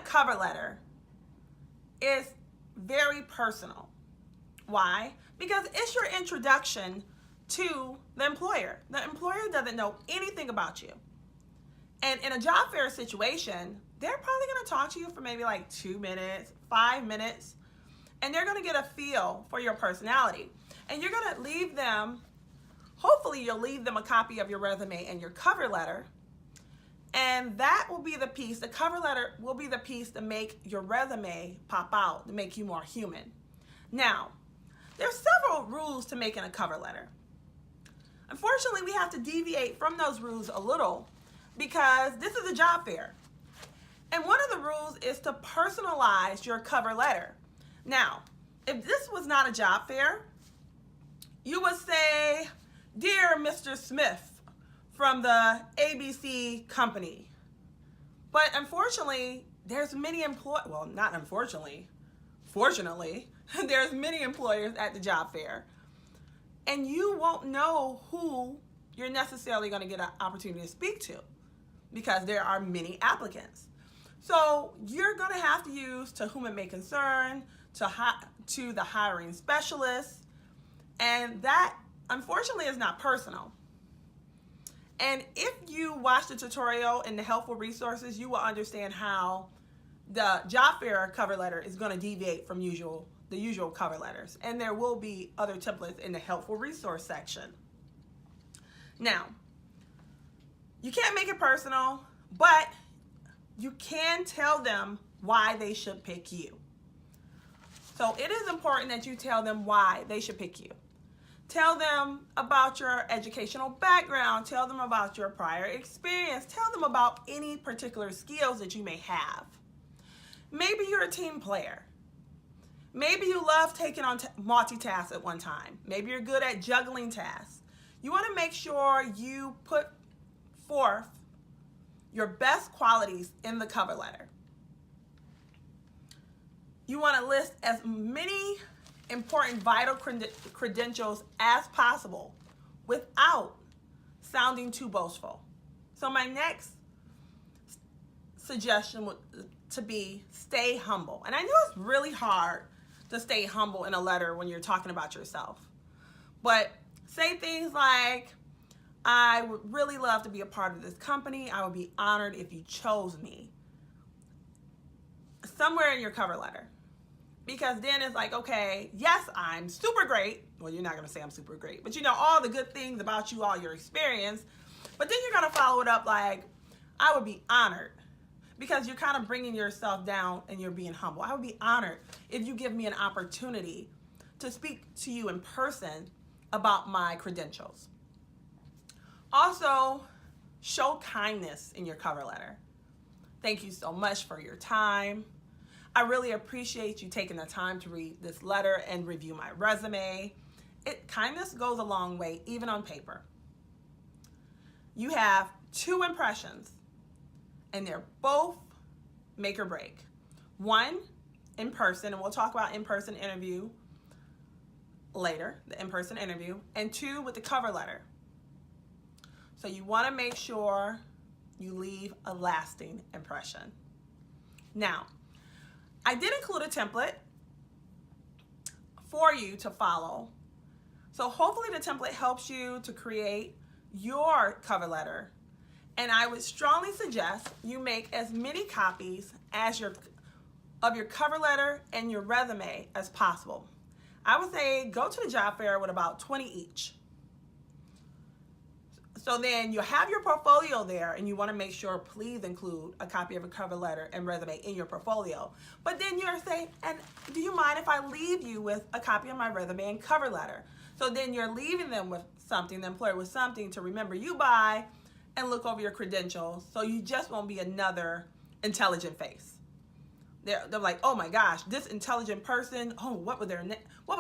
cover letter is very personal. Why? Because it's your introduction to the employer. The employer doesn't know anything about you. And in a job fair situation, they're probably going to talk to you for maybe like 2 minutes, 5 minutes, and they're going to get a feel for your personality. And you're going to leave them, hopefully you'll leave them a copy of your resume and your cover letter. And that will be the piece, the cover letter will be the piece to make your resume pop out, to make you more human. Now, there's several rules to making a cover letter. Unfortunately, we have to deviate from those rules a little because this is a job fair. And one of the rules is to personalize your cover letter. Now, if this was not a job fair, you would say, "Dear Mr. Smith from the ABC company." But unfortunately, there's many not unfortunately, fortunately, there's many employers at the job fair. And you won't know who you're necessarily going to get an opportunity to speak to because there are many applicants. So you're going to have to use "to whom it may concern," to the hiring specialist, and that unfortunately is not personal. And if you watch the tutorial in the helpful resources, you will understand how the job fair cover letter is going to deviate from the usual cover letters. And there will be other templates in the helpful resource section. Now, you can't make it personal, but you can tell them why they should pick you. So it is important that you tell them why they should pick you. Tell them about your educational background. Tell them about your prior experience. Tell them about any particular skills that you may have. Maybe you're a team player. Maybe you love taking on multitask at one time. Maybe you're good at juggling tasks. You want to make sure you put forth your best qualities in the cover letter. You want to list as many important vital credentials as possible without sounding too boastful. So my next suggestion would to be stay humble. And I know it's really hard to stay humble in a letter when you're talking about yourself. But say things like, "I would really love to be a part of this company. I would be honored if you chose me." Somewhere in your cover letter. Because then it's like, okay, yes, I'm super great. Well, you're not going to say I'm super great, but you know all the good things about you, all your experience. But then you're going to follow it up like, "I would be honored," because you're kind of bringing yourself down and you're being humble. "I would be honored if you give me an opportunity to speak to you in person about my credentials." Also, show kindness in your cover letter. "Thank you so much for your time. I really appreciate you taking the time to read this letter and review my resume." Kindness goes a long way, even on paper. You have 2 impressions, and they're both make or break. One, in person, and we'll talk about in-person interview later, the in-person interview, and 2, with the cover letter. So you want to make sure you leave a lasting impression. Now, I did include a template for you to follow. So hopefully the template helps you to create your cover letter. And I would strongly suggest you make as many copies of your cover letter and your resume as possible. I would say go to the job fair with about 20 each. So then you have your portfolio there, and you want to make sure, please include a copy of a cover letter and resume in your portfolio. But then you're saying, "And do you mind if I leave you with a copy of my resume and cover letter?" So then you're leaving them with something, the employer with something to remember you by and look over your credentials, so you just won't be another intelligent face. They're like, "Oh my gosh, this intelligent person, oh, what was their name? What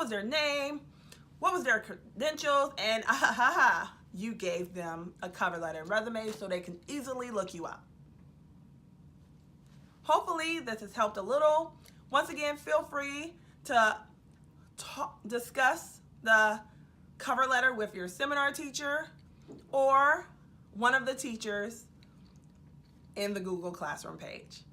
was their credentials?" And you gave them a cover letter and resume so they can easily look you up. Hopefully this has helped a little. Once again, feel free to discuss the cover letter with your seminar teacher or one of the teachers in the Google Classroom page.